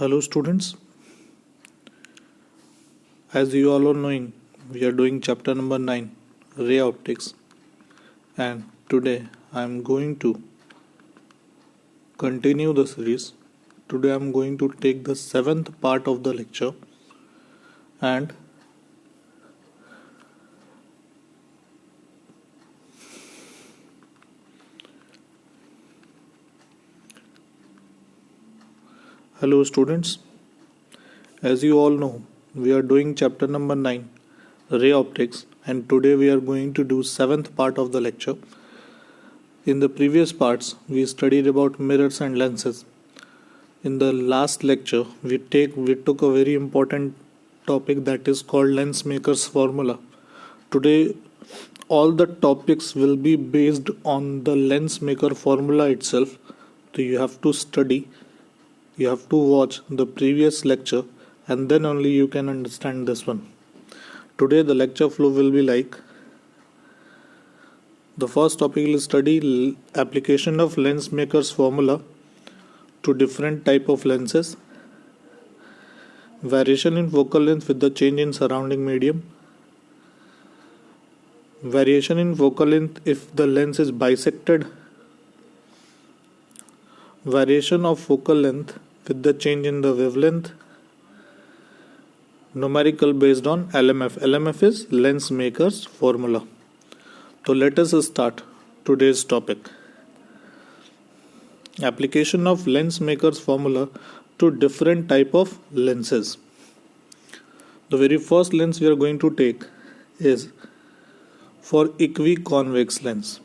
Hello students, as you all are knowing, we are doing chapter number 9, Ray Optics, and today I am going to continue the series. Today I am going to take the 7th part of the lecture, and hello students, as you all know, we are doing chapter number 9, Ray Optics, and today we are going to do 7th part of the lecture. In the previous parts, we studied about mirrors and lenses. In the last lecture, we took a very important topic that is called lens maker's formula. Today, all the topics will be based on the lens maker formula itself. So you have to study, you have to watch the previous lecture, and then only you can understand this one. Today the lecture flow will be like, the first topic will study application of lens maker's formula to different type of lenses, variation in focal length with the change in surrounding medium, variation in focal length if the lens is bisected, variation of focal length with the change in the wavelength, numerical based on LMF. LMF is lens maker's formula. So let us start today's topic. Application of lens maker's formula to different type of lenses. The very first lens we are going to take is for equiconvex lens.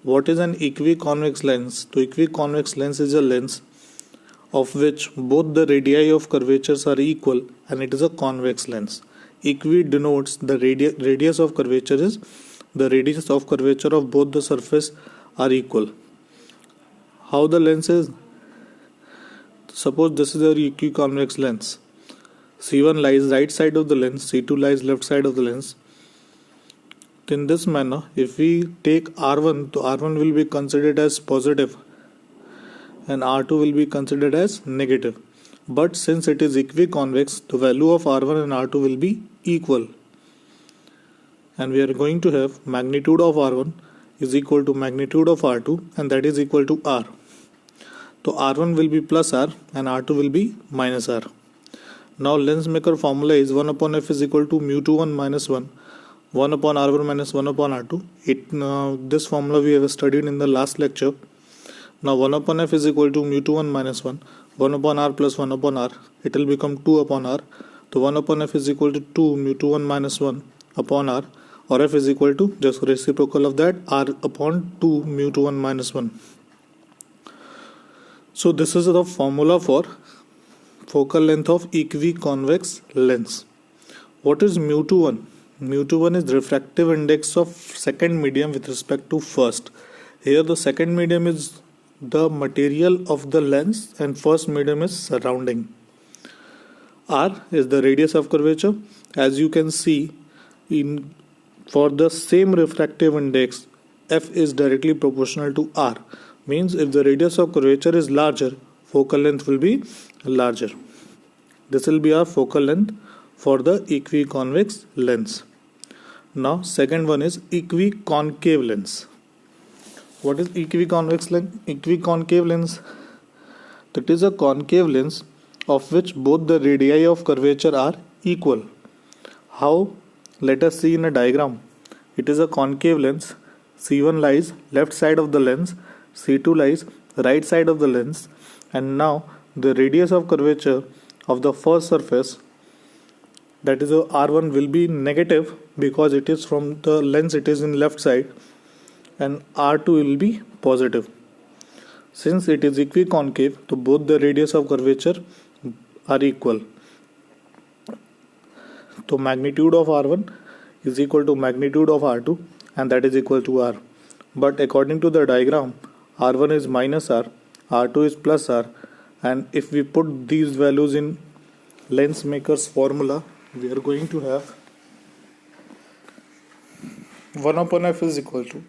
What is an equiconvex lens? The equiconvex lens is a lens of which both the radii of curvatures are equal, and it is a convex lens. Equi denotes the radius of curvature is the radius of curvature of both the surface are equal. How the lens is? Suppose this is a equiconvex lens. C1 lies right side of the lens, C2 lies left side of the lens. In this manner, if we take R1, so R1 will be considered as positive and R2 will be considered as negative. But since it is equiconvex, the value of R1 and R2 will be equal. And we are going to have magnitude of R1 is equal to magnitude of R2, and that is equal to R. So R1 will be plus R and R2 will be minus R. Now lens maker formula is 1 upon F is equal to mu21 minus 1. 1 upon R1 minus 1 upon R2. This formula we have studied in the last lecture. Now 1 upon F is equal to mu21 minus 1. 1 upon R plus 1 upon R. It will become 2 upon R. So 1 upon F is equal to 2 mu21 minus 1 upon R. Or F is equal to just reciprocal of that R upon 2 mu21 minus 1. So this is the formula for focal length of equiconvex lens. What is mu21? mu21 is refractive index of second medium with respect to first. Here the second medium is the material of the lens and first medium is surrounding. R is the radius of curvature. As you can see, for the same refractive index, F is directly proportional to R. Means if the radius of curvature is larger, focal length will be larger. This will be our focal length for the equiconvex lens. Now second one is equiconcave lens. What is equiconvex lens? Equiconcave lens, that is a concave lens of which both the radii of curvature are equal. How? Let us see in a diagram. It is a concave lens. C1 lies left side of the lens, C2 lies right side of the lens, and now the radius of curvature of the first surface, that is R1, will be negative because it is from the lens, it is in left side, and R2 will be positive. Since it is equiconcave, so both the radius of curvature are equal. So magnitude of R1 is equal to magnitude of R2, and that is equal to R. But according to the diagram, R1 is minus R, R2 is plus R, and if we put these values in lens maker's formula, we are going to have 1 upon F is equal to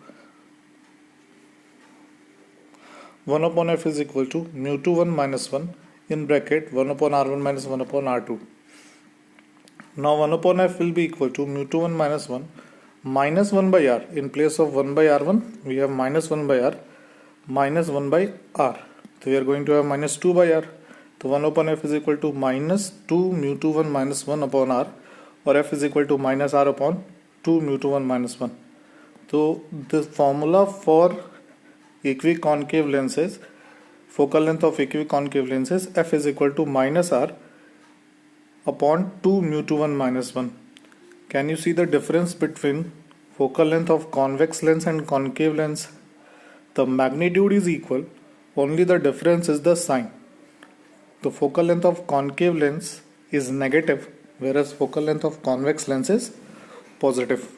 1 upon F is equal to mu21 minus 1 in bracket 1 upon r1 minus 1 upon r2. Now 1 upon f will be equal to mu2 1 minus 1 by r. In place of 1 by r1 we have minus 1 by r minus 1 by r. So we are going to have minus 2 by r. So 1 upon f is equal to minus 2 mu2 1 minus 1 upon r, or f is equal to minus r upon 2 mu2 1 minus 1. So the formula for equiconcave lenses, focal length of equiconcave lenses, f is equal to minus r upon 2 mu2 1 minus 1. Can you see the difference between focal length of convex lens and concave lens? The magnitude is equal, only the difference is the sign. The focal length of concave lens is negative, whereas focal length of convex lens is positive.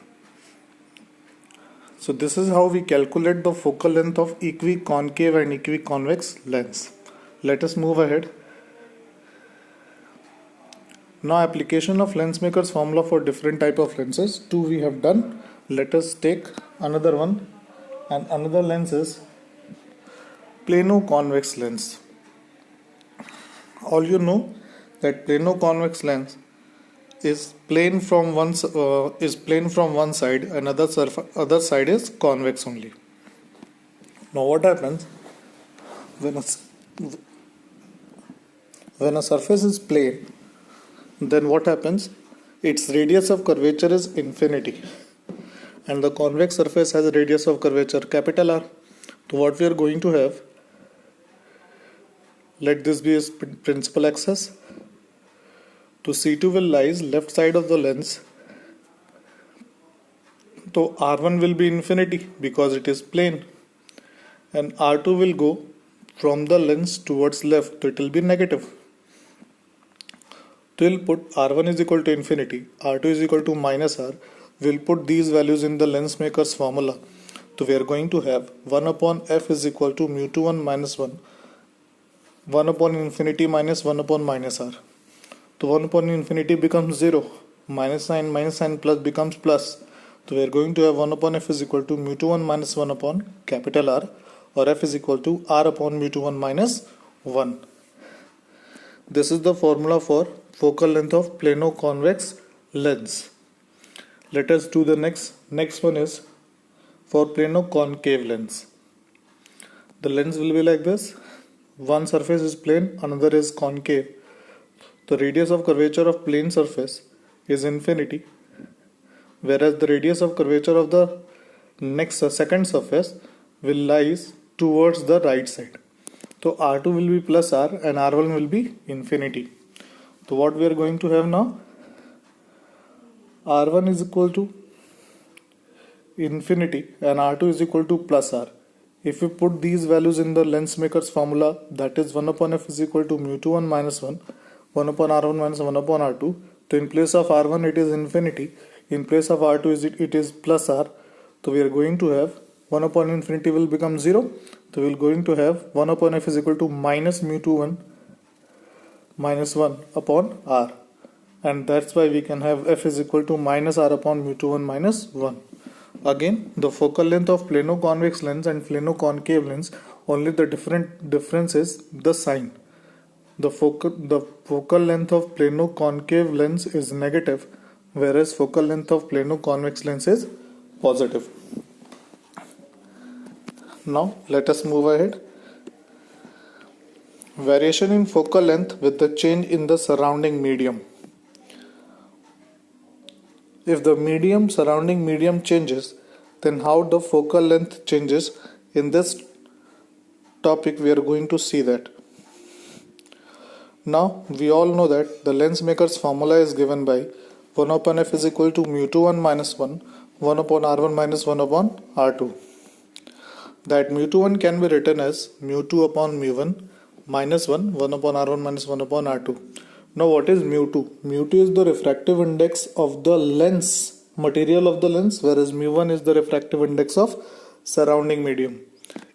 So this is how we calculate the focal length of equiconcave and equiconvex lens. Let us move ahead. Now application of Lensmaker's formula for different type of lenses. 2 we have done. Let us take another one, and another lens is plano-convex lens. All you know that plano-convex lens is plane from one side, and other side is convex only. Now what happens when a surface is plane? Then what happens? Its radius of curvature is infinity, and the convex surface has a radius of curvature capital R. So what we are going to have, let this be its principal axis. So C2 will lies left side of the lens. So R1 will be infinity because it is plane, and R2 will go from the lens towards left, so it will be negative. So we'll put R1 is equal to infinity, R2 is equal to minus R. We'll put these values in the Lensmaker's formula. So we are going to have 1 upon f is equal to mu2 1 minus 1, 1 upon infinity minus 1 upon minus r. So 1 upon infinity becomes 0, minus sign plus becomes plus. So we are going to have 1 upon f is equal to mu2 1 minus 1 upon capital R, or f is equal to r upon mu2 1 minus 1. This is the formula for focal length of plano-convex lens. Let us do the next one is for plano-concave lens. The lens will be like this. One surface is plane, another is concave. The radius of curvature of plane surface is infinity, whereas the radius of curvature of the second surface will lies towards the right side. So R2 will be plus R and R1 will be infinity. So what we are going to have now? R1 is equal to infinity and R2 is equal to plus R. If we put these values in the Lensmaker's formula, that is 1 upon f is equal to mu2 1 minus 1, 1 upon R1 minus 1 upon R2. So in place of R1 it is infinity, in place of R2 it is plus R. So we are going to have 1 upon infinity will become 0. So we are going to have 1 upon f is equal to minus mu2 1 minus 1 upon R. And that's why we can have f is equal to minus r upon mu2 1 minus 1. Again, the focal length of plano-convex lens and plano-concave lens, only the difference is the sign. The focal length of plano-concave lens is negative, whereas focal length of plano-convex lens is positive. Now let us move ahead. Variation in focal length with the change in the surrounding medium. If the surrounding medium changes, then how the focal length changes? In this topic we are going to see that. Now we all know that the Lensmaker's formula is given by 1 upon f is equal to mu2 1 minus 1, 1 upon r1 minus 1 upon r2. That mu2 1 can be written as mu2 upon mu1 minus 1, 1 upon r1 minus 1 upon r2. Now what is mu2? Mu2 is the refractive index of the lens, material of the lens, whereas mu1 is the refractive index of surrounding medium.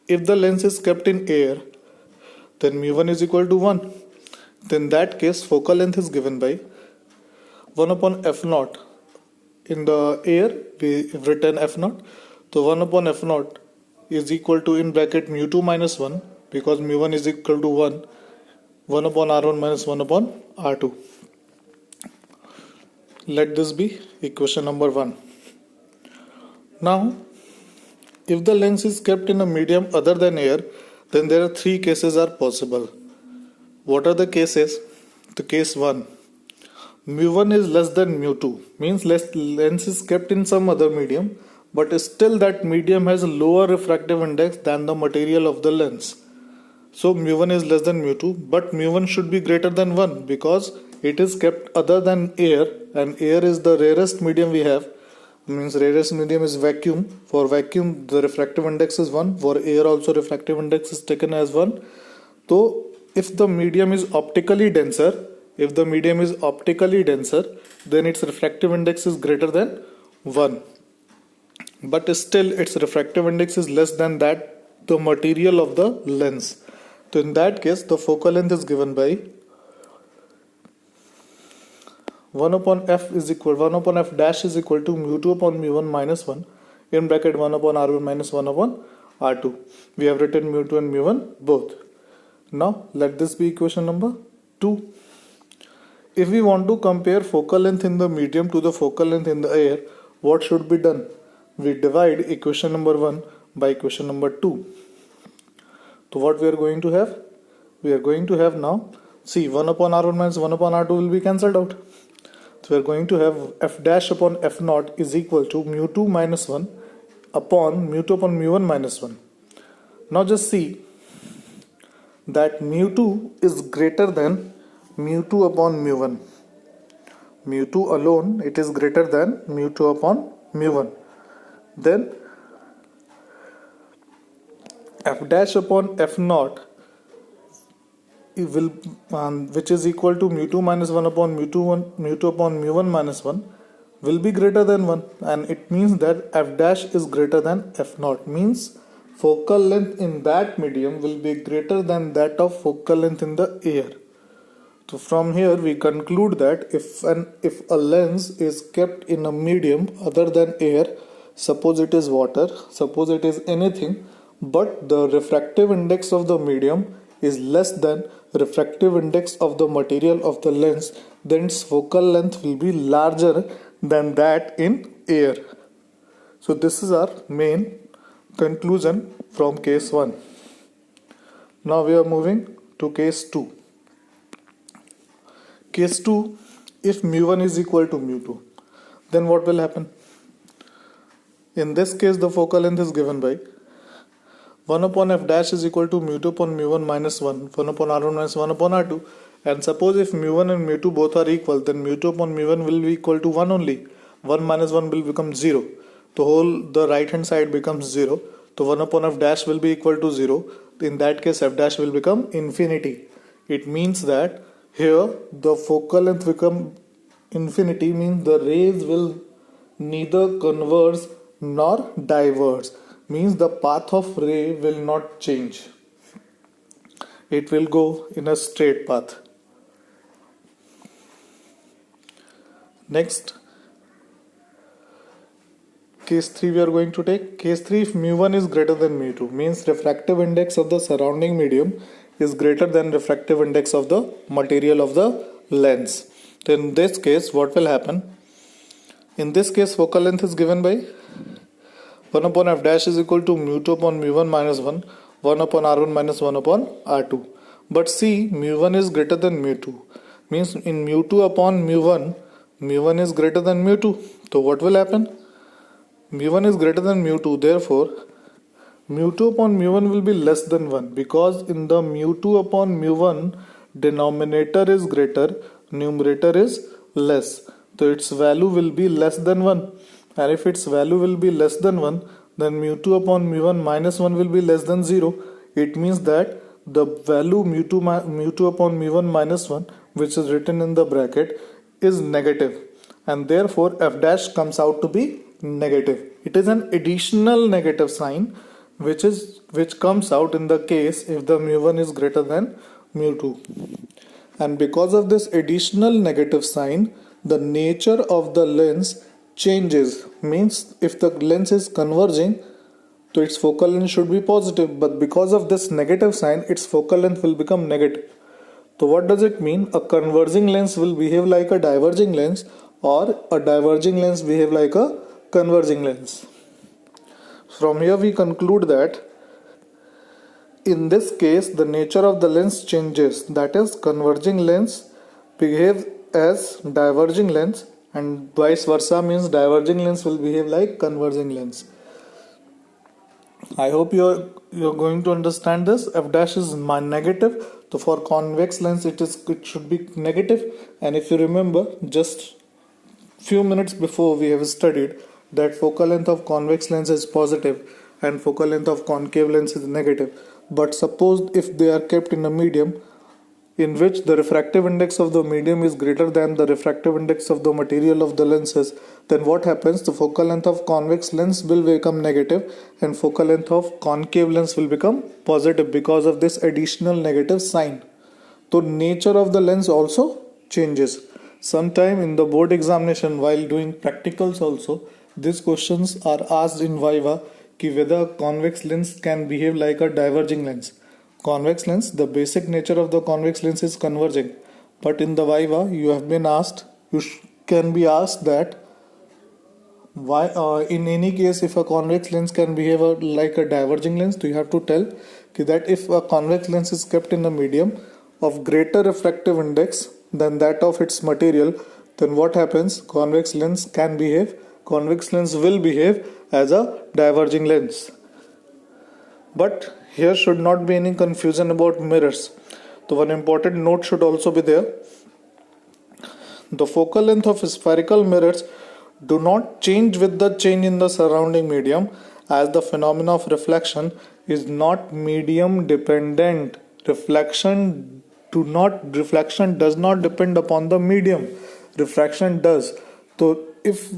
If the lens is kept in air, then mu1 is equal to 1. Then in that case focal length is given by 1 upon f naught. In the air we have written f naught. So 1 upon f naught is equal to in bracket mu2 minus 1, because mu1 is equal to 1. 1 upon r1 minus 1 upon r2. Let this be equation number 1. Now, if the lens is kept in a medium other than air, then there are 3 cases are possible. What are the cases? The case 1. Mu1 is less than mu2, means lens is kept in some other medium, but still that medium has a lower refractive index than the material of the lens. So mu1 is less than mu2, but mu1 should be greater than 1 because it is kept other than air, and air is the rarest medium we have. Means rarest medium is vacuum. For vacuum the refractive index is 1. For air also refractive index is taken as 1. So if the medium is optically denser, then its refractive index is greater than 1. But still its refractive index is less than that the material of the lens. So in that case the focal length is given by 1 upon f dash is equal to mu2 upon mu1 minus 1 in bracket 1 upon r1 minus 1 upon r2. We have written mu2 and mu1 both. Now let this be equation number 2. If we want to compare focal length in the medium to the focal length in the air, what should be done? We divide equation number 1 by equation number 2. So what we are going to have? We are going to have now, see, 1 upon r1 minus 1 upon r2 will be cancelled out. So we are going to have f dash upon f naught is equal to mu2 minus 1 upon mu2 upon mu1 minus 1. Now just see that mu2 is greater than mu2 upon mu1. Mu2 alone, it is greater than mu2 upon mu1. Then f dash upon f naught will which is equal to mu2 minus 1 upon mu2 upon mu1 minus 1 will be greater than 1, and it means that f dash is greater than f naught, means focal length in that medium will be greater than that of focal length in the air. So from here we conclude that if a lens is kept in a medium other than air, suppose it is water, suppose it is anything, but the refractive index of the medium is less than refractive index of the material of the lens, then its focal length will be larger than that in air. So this is our main conclusion from case 1. Now we are moving to case 2. Case 2, if mu1 is equal to mu2, then what will happen? In this case the focal length is given by 1 upon f dash is equal to mu2 upon mu1 minus 1 upon r1 minus 1 upon r2, and suppose if mu1 and mu2 both are equal, then mu2 upon mu1 will be equal to 1 only. 1 minus 1 will become 0. The right hand side becomes 0. So 1 upon f dash will be equal to 0. In that case f dash will become infinity. It means that here the focal length become infinity, means the rays will neither converge nor diverge, means the path of ray will not change. It will go in a straight path. Next, case 3 we are going to take. Case 3, if mu1 is greater than mu2, means refractive index of the surrounding medium is greater than refractive index of the material of the lens. Then in this case what will happen? In this case focal length is given by 1 upon f dash is equal to mu2 upon mu1 minus 1 upon r1 minus 1 upon r2. But see, mu1 is greater than mu2, means in mu2 upon mu1 is greater than mu2. So what will happen? mu1 is greater than mu2, therefore mu2 upon mu1 will be less than 1, because in the mu2 upon mu1 denominator is greater, numerator is less. So its value will be less than 1. And if its value will be less than 1, then mu2 upon mu1 minus 1 will be less than 0. It means that the value mu2 upon mu1 minus 1, which is written in the bracket, is negative, and therefore f dash comes out to be negative. It is an additional negative sign which comes out in the case if the mu1 is greater than mu2. And because of this additional negative sign, the nature of the lens changes, means if the lens is converging, so its focal length should be positive, but because of this negative sign its focal length will become negative. So what does it mean? A converging lens will behave like a diverging lens, or a diverging lens behave like a converging lens. From here we conclude that in this case the nature of the lens changes, that is converging lens behave as diverging lens, and vice versa, means diverging lens will behave like converging lens. I hope you're going to understand this. F dash is negative, so for convex lens it should be negative. And if you remember, just few minutes before we have studied that focal length of convex lens is positive and focal length of concave lens is negative. But suppose if they are kept in a medium in which the refractive index of the medium is greater than the refractive index of the material of the lenses, then what happens? The focal length of convex lens will become negative and focal length of concave lens will become positive because of this additional negative sign. So nature of the lens also changes. Sometime in the board examination, while doing practicals also, these questions are asked in Viva कि whether convex lens can behave like a diverging lens. Convex lens, the basic nature of the convex lens is converging, but in the Viva you can be asked that why in any case if a convex lens can behave like a diverging lens, so you have to tell that if a convex lens is kept in a medium of greater refractive index than that of its material, then what happens? Convex lens will behave as a diverging lens. But here should not be any confusion about mirrors. So one important note should also be there. The focal length of spherical mirrors do not change with the change in the surrounding medium, as the phenomena of reflection is not medium dependent. Reflection does not depend upon the medium. Refraction does. So if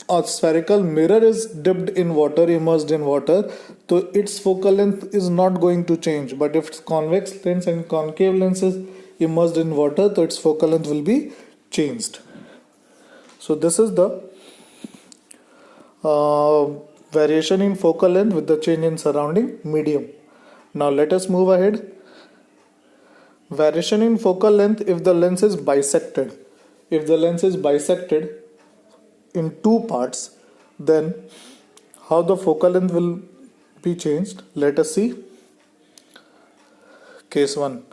a spherical mirror is dipped in water, immersed in water, so its focal length is not going to change. But if it's convex lens and concave lens is immersed in water, so its focal length will be changed. So this is the variation in focal length with the change in surrounding medium. Now let us move ahead. Variation in focal length if the lens is bisected. If the lens is bisected in two parts, then how the focal length will be changed? Let us see. Case 1.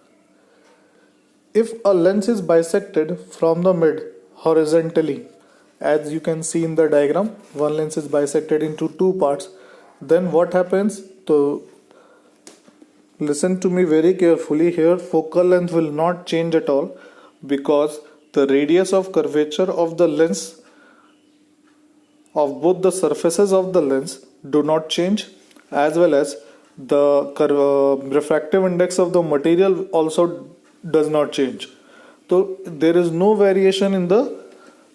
If a lens is bisected from the mid horizontally, as you can see in the diagram, one lens is bisected into two parts, then what happens? So listen to me very carefully here. Focal length will not change at all because the radius of curvature of the lens of both the surfaces of the lens do not change, as well as the refractive index of the material also does not change. So there is no variation in the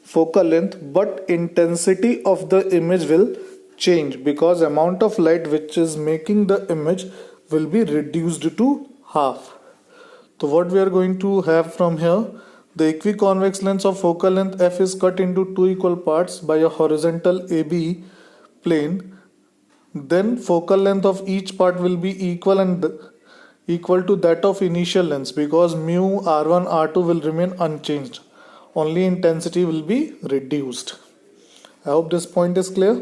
focal length, but intensity of the image will change because amount of light which is making the image will be reduced to half. So what we are going to have from here, the equiconvex lens of focal length f is cut into two equal parts by a horizontal AB plane. Then focal length of each part will be equal to that of initial length because mu r1 r2 will remain unchanged. Only intensity will be reduced. I hope this point is clear.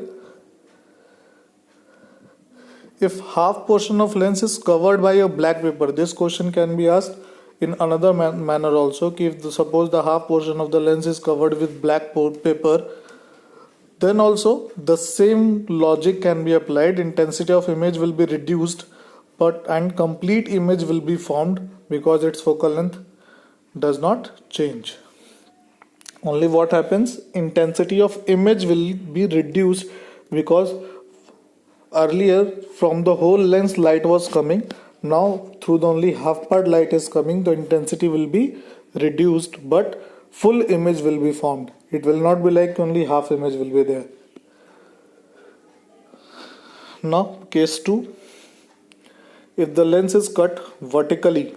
If half portion of lens is covered by a black paper, this question can be asked in another manner also. If suppose the half portion of the lens is covered with black paper, then also the same logic can be applied. Intensity of image will be reduced, and complete image will be formed because its focal length does not change. Only what happens? Intensity of image will be reduced because earlier from the whole lens light was coming. Now through the only half part light is coming, the intensity will be reduced, but full image will be formed. It will not be like only half image will be there. Now case 2. If the lens is cut vertically,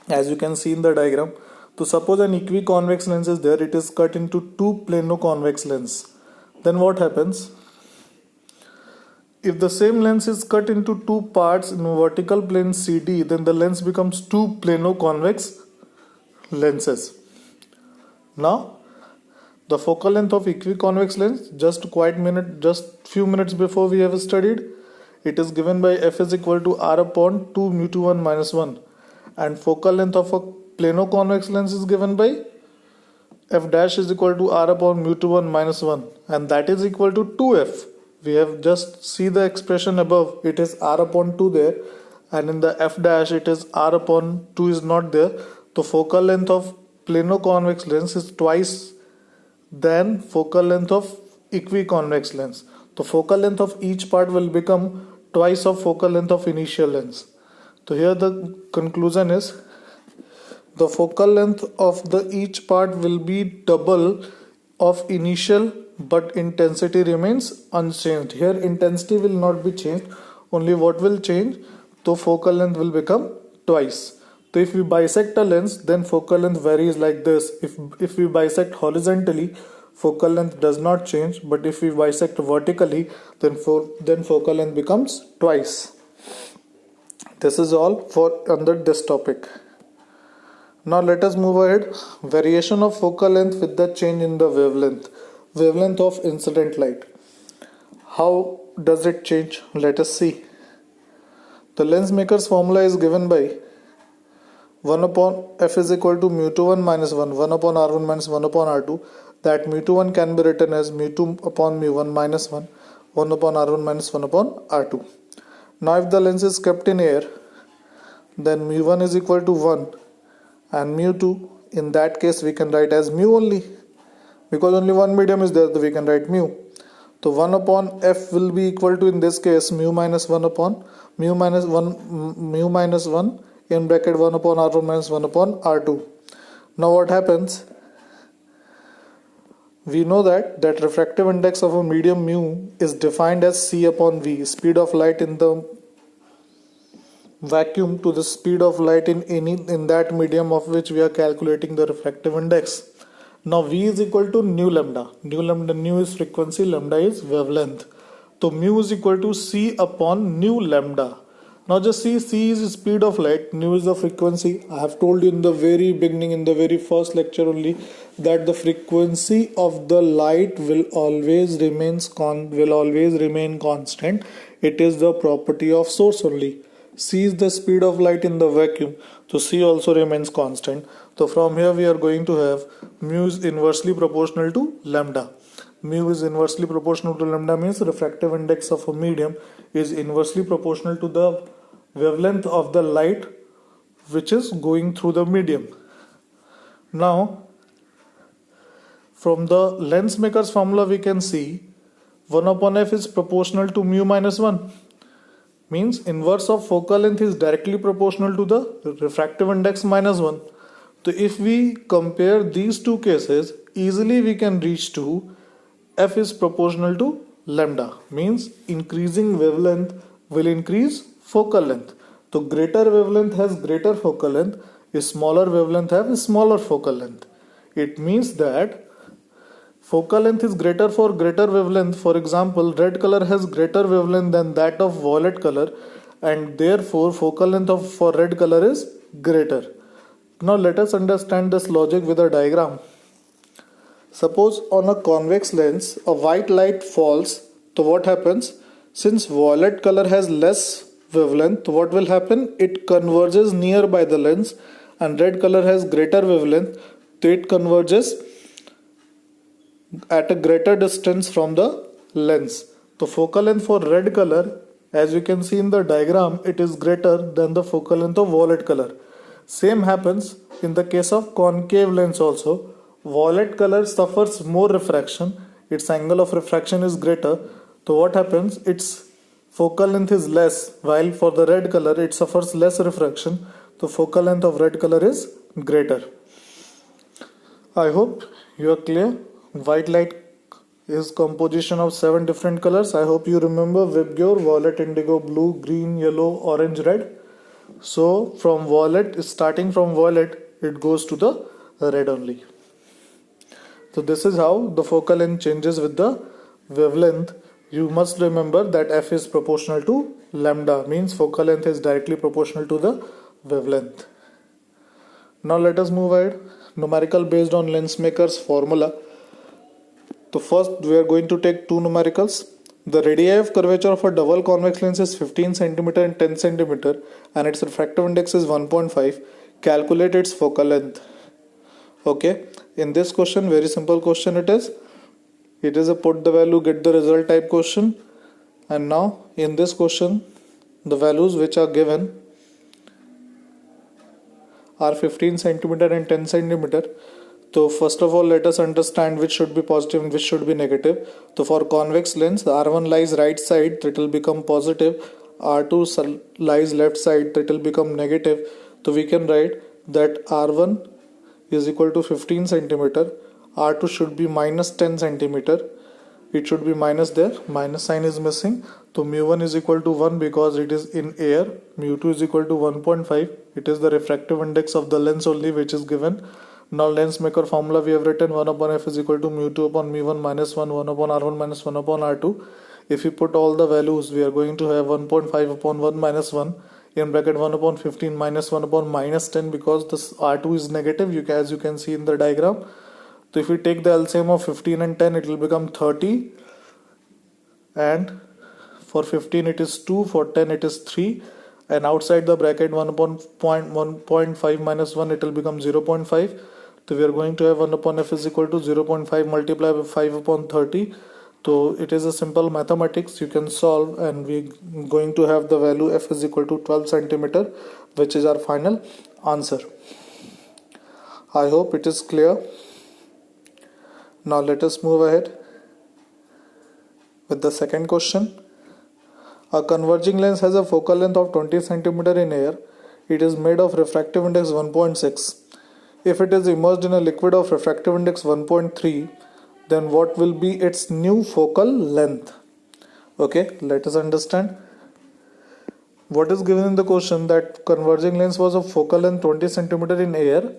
as you can see in the diagram, so suppose an equiconvex lens is there, it is cut into two plano-convex lens. Then what happens? If the same lens is cut into two parts in vertical plane CD, then the lens becomes two plano-convex lenses. Now, the focal length of equiconvex lens, just few minutes before we have studied, it is given by f is equal to r upon 2 mu 2 1 minus 1, and focal length of a plano-convex lens is given by f dash is equal to r upon mu 2 1 minus 1, and that is equal to 2f. We have just see the expression above, it is r upon 2 there, and in the f dash it is r upon 2 is not there. The focal length of plano-convex lens is twice than focal length of equiconvex lens. The focal length of each part will become twice of focal length of initial lens. So here the conclusion is the focal length of the each part will be double of initial, but intensity remains unchanged. Here intensity will not be changed, only what will change, the focal length will become twice. So if we bisect a lens, then focal length varies like this. If we bisect horizontally, focal length does not change, but if we bisect vertically, then focal length becomes twice. This is all for under this topic. Now let us move ahead. Variation of focal length with the change in the wavelength of incident light. How does it change? Let us see. The lens maker's formula is given by 1 upon f is equal to mu 2 1 minus 1 upon r1 minus 1 upon r2. That mu 2 1 can be written as mu 2 upon mu 1 minus 1 upon r1 minus 1 upon r2. Now if the lens is kept in air, then mu 1 is equal to 1 and mu 2, in that case we can write as mu only, because only one medium is there, so we can write mu. So 1 upon f will be equal to, in this case, mu minus 1 upon mu minus 1 in bracket 1 upon r1 minus 1 upon r2. Now what happens? We know that refractive index of a medium mu is defined as c upon v, speed of light in the vacuum to the speed of light in that medium of which we are calculating the refractive index. Now v is equal to nu lambda. Nu is frequency, lambda is wavelength. So mu is equal to c upon nu lambda. Now just see, c is the speed of light, nu is the frequency. I have told you in the very beginning, in the very first lecture only, that the frequency of the light will always remain constant. It is the property of source only. C is the speed of light in the vacuum, so C also remains constant. So from here we are going to have mu is inversely proportional to lambda. Mu is inversely proportional to lambda means refractive index of a medium is inversely proportional to the wavelength of the light which is going through the medium. Now from the lens maker's formula we can see 1 upon f is proportional to mu minus 1. Means inverse of focal length is directly proportional to the refractive index minus 1. So if we compare these two cases, easily we can reach to f is proportional to lambda. Means increasing wavelength will increase focal length. So greater wavelength has greater focal length, a smaller wavelength has smaller focal length. It means that focal length is greater for greater wavelength. For example, red color has greater wavelength than that of violet color, and therefore focal length for red color is greater. Now let us understand this logic with a diagram. Suppose on a convex lens a white light falls, so what happens? Since violet color has less wavelength, what will happen? It converges nearby the lens, and red color has greater wavelength, so it converges at a greater distance from the lens. The focal length for red color, as you can see in the diagram, it is greater than the focal length of violet color. Same happens in the case of concave lens also. Violet color suffers more refraction, its angle of refraction is greater. So what happens? Its focal length is less, while for the red color it suffers less refraction. The focal length of red color is greater. I hope you are clear. White light is composition of 7 different colors. I hope you remember VIBGYOR: violet, indigo, blue, green, yellow, orange, red. So from violet, starting from violet, it goes to the red only. So this is how the focal length changes with the wavelength You must remember that f is proportional to lambda, means focal length is directly proportional to the wavelength. Now let us move ahead. Numerical based on Lensmaker's formula. So first we are going to take two numericals. The radii of curvature of a double convex lens is 15 cm and 10 cm and its refractive index is 1.5. Calculate its focal length. Okay, in this question, very simple question it is. It is a put the value, get the result type question. And now in this question, the values which are given are 15 cm and 10 cm. So first of all, let us understand which should be positive and which should be negative. So for convex lens, R1 lies right side, that will become positive. R2 lies left side, that will become negative. So we can write that R1 is equal to 15 cm. R2 should be minus 10 cm. It should be minus there. Minus sign is missing. So mu1 is equal to 1 because it is in air. Mu2 is equal to 1.5. It is the refractive index of the lens only which is given. Now Lensmaker formula we have written 1 upon f is equal to mu2 upon mu1 minus 1 upon r1 minus 1 upon r2. If we put all the values, we are going to have 1.5 upon 1 minus 1 in bracket 1 upon 15 minus 1 upon minus 10 because this r2 is negative, as you can see in the diagram. So if we take the LCM of 15 and 10, it will become 30, and for 15 it is 2, for 10 it is 3, and outside the bracket 1 upon 1.5 minus 1, it will become 0.5. So we are going to have 1 upon f is equal to 0.5 multiplied by 5 upon 30. So it is a simple mathematics you can solve, and we are going to have the value f is equal to 12 cm, which is our final answer. I hope it is clear. Now let us move ahead with the second question. A converging lens has a focal length of 20 cm in air. It is made of refractive index 1.6. If it is immersed in a liquid of refractive index 1.3, then what will be its new focal length? Okay, let us understand. What is given in the question that converging lens was of focal length 20 cm in air.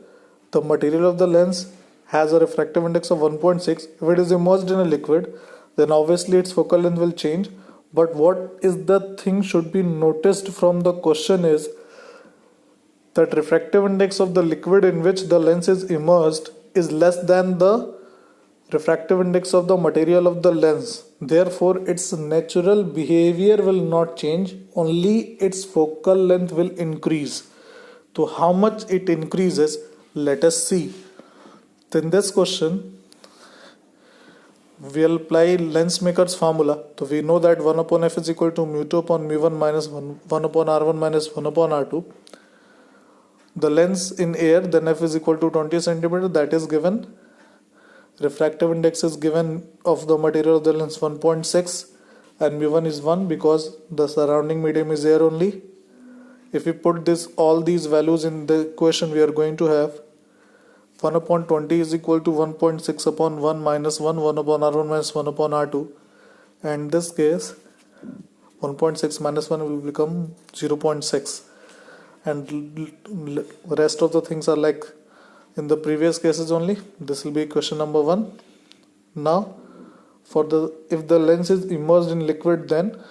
The material of the lens has a refractive index of 1.6. If it is immersed in a liquid, then obviously its focal length will change. But what is the thing should be noticed from the question is that refractive index of the liquid in which the lens is immersed is less than the refractive index of the material of the lens. Therefore, its natural behavior will not change, only its focal length will increase. So how much it increases, let us see. So in this question, we will apply Lensmaker's formula. So we know that 1 upon f is equal to mu2 upon mu1 minus 1 upon r1 minus 1 upon r2. The lens in air, then f is equal to 20 cm, that is given. Refractive index is given of the material of the lens 1.6 and mu1 is 1 because the surrounding medium is air only. If we put all these values in the equation, we are going to have 1 upon 20 is equal to 1.6 upon 1 minus 1 upon r1 minus 1 upon r2. And in this case, 1.6 minus 1 will become 0.6. And rest of the things are like in the previous cases only. This will be question number 1. Now, if the lens is immersed in liquid, then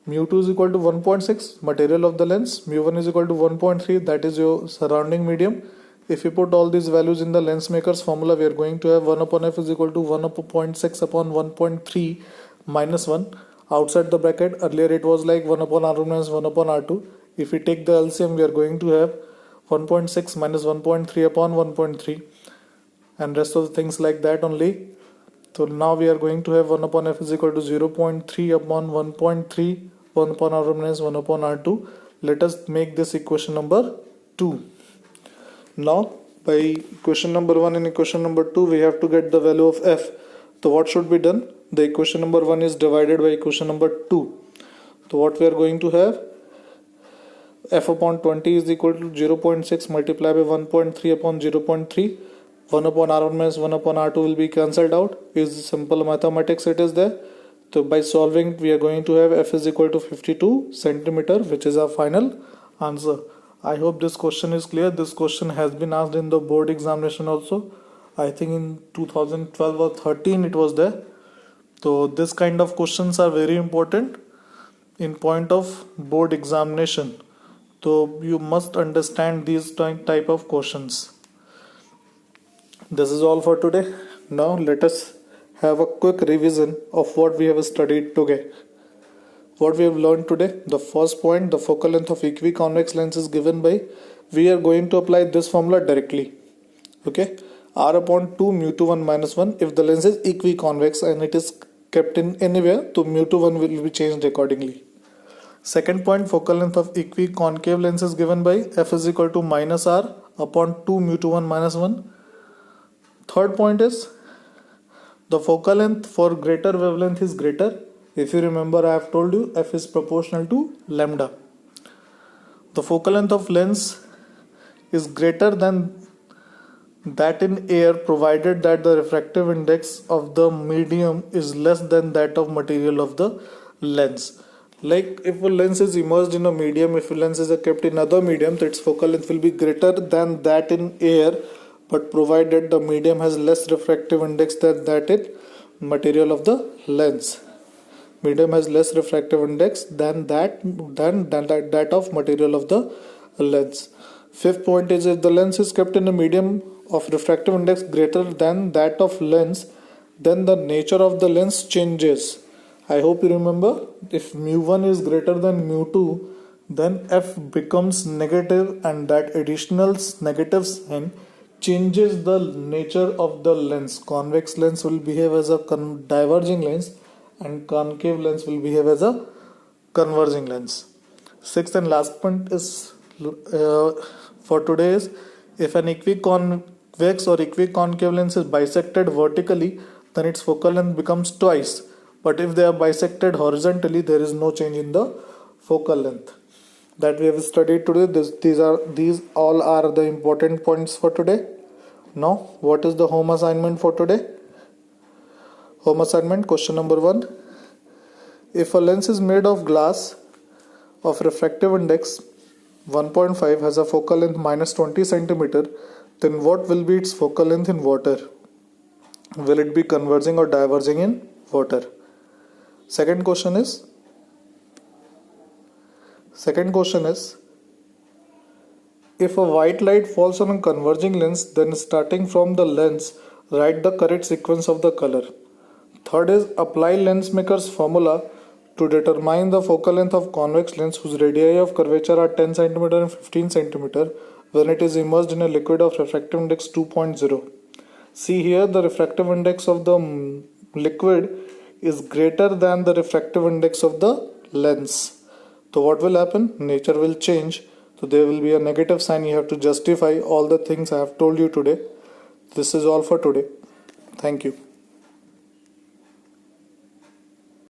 mu2 is equal to 1.6, material of the lens. Mu1 is equal to 1.3, that is your surrounding medium. If you put all these values in the Lensmaker's formula, we are going to have 1 upon f is equal to 1.6 upon 1.3 minus 1. Outside the bracket, earlier it was like 1 upon r1 minus 1 upon r2. If we take the LCM, we are going to have 1.6 minus 1.3 upon 1.3, and rest of the things like that only. So now we are going to have 1 upon f is equal to 0.3 upon 1.3, 1 upon r1 minus 1 upon r2. Let us make this equation number 2. Now by equation number 1 and equation number 2, we have to get the value of f. So what should be done? The equation number 1 is divided by equation number 2. So what we are going to have, f upon 20 is equal to 0.6 multiplied by 1.3 upon 0.3. 1 upon r1 minus 1 upon r2 will be cancelled out. Is simple mathematics it is there. So by solving, we are going to have f is equal to 52 centimeter, which is our final answer. I hope this question is clear. This question has been asked in the board examination also. I think in 2012 or 13 it was there. So this kind of questions are very important in point of board examination. So you must understand these type of questions. This is all for today. Now let us have a quick revision of what we have studied today. What we have learned today, the first point, the focal length of equiconvex lens is given by, we are going to apply this formula directly. Okay, r upon 2 mu to 1 minus 1. If the lens is equiconvex and it is kept in anywhere, so mu to 1 will be changed accordingly. Second point, focal length of equiconcave lens is given by f is equal to minus r upon 2 mu to 1 minus 1. Third point is the focal length for greater wavelength is greater. If you remember, I have told you f is proportional to lambda. The focal length of lens is greater than that in air provided that the refractive index of the medium is less than that of material of the lens. Like if a lens is immersed in a medium, if a lens is kept in other medium, so its focal length will be greater than that in air, but provided the medium has less refractive index than that in material of the lens. Medium has less refractive index than that of material of the lens. Fifth point is, if the lens is kept in a medium of refractive index greater than that of lens, then the nature of the lens changes. I hope you remember, if mu1 is greater than mu2, then f becomes negative, and that additional negative sign changes the nature of the lens. Convex lens will behave as a diverging lens, and concave lens will behave as a converging lens. Sixth and last point is for today is, if an equiconvex or equiconcave lens is bisected vertically, then its focal length becomes twice. But if they are bisected horizontally, there is no change in the focal length. That we have studied today. These all are the important points for today. Now, what is the home assignment for today? Home assignment question number 1. If a lens is made of glass of refractive index 1.5 has a focal length minus 20 cm, then what will be its focal length in water? Will it be converging or diverging in water? Second question is, if a white light falls on a converging lens, then starting from the lens, write the correct sequence of the color. Third is, apply lens maker's formula to determine the focal length of convex lens whose radii of curvature are 10 cm and 15 cm when it is immersed in a liquid of refractive index 2.0. See here, the refractive index of the liquid is greater than the refractive index of the lens. So what will happen? Nature will change. So there will be a negative sign. You have to justify all the things I have told you today. This is all for today. Thank you.